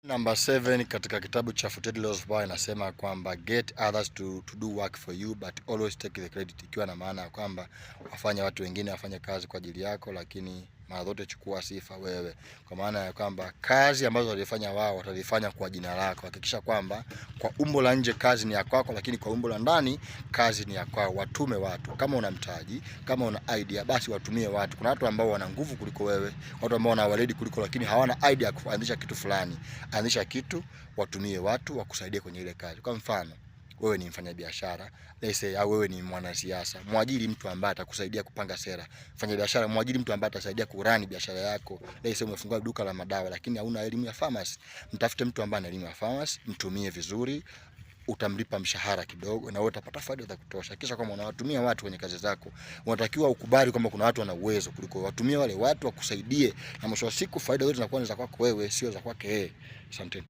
Number 7 katika kitabu cha 48 Laws of Power inasema kwamba get others to do work for you but always take the credit, ikiwa na maana ya kwamba wafanya watu wengine wafanye kazi kwa ajili yako, lakini mara zote chukua sifa wewe, kwa maana ya kwamba kazi ambazo walifanya wao watazifanya kwa jina lako. Hakikisha kwamba kwa umbo la nje kazi ni ya kwako, lakini kwa umbo la ndani kazi ni ya kwao. Watume watu, kama una mtaji, kama una idea, basi watumie watu. Kuna watu ambao wana nguvu kuliko wewe, watu ambao wana weledi kuliko, lakini hawana idea ya kuanzisha kitu fulani. Anzisha kitu, watumie watu wakusaidie kwenye ile kazi. Kwa mfano, wewe ni mfanyabiashara, let's say, au wewe ni mwanasiasa, mwajiri mtu ambaye atakusaidia kupanga sera. Fanya biashara, mwajiri mtu ambaye atasaidia kurani biashara yako. Let's say umefungua duka la madawa lakini hauna elimu ya pharmacy, mtafute mtu ambaye ana elimu ya pharmacy, mtumie vizuri, utamlipa mshahara kidogo na wewe utapata faida za kutosha. Kisha kama unawatumia watu kwenye kazi zako, unatakiwa ukubali kwamba kuna watu wana uwezo kuliko, watumie wale watu wakusaidie, na mwisho wa siku faida zote zinakuwa ni za kwako wewe, sio za kwake yeye. Asante.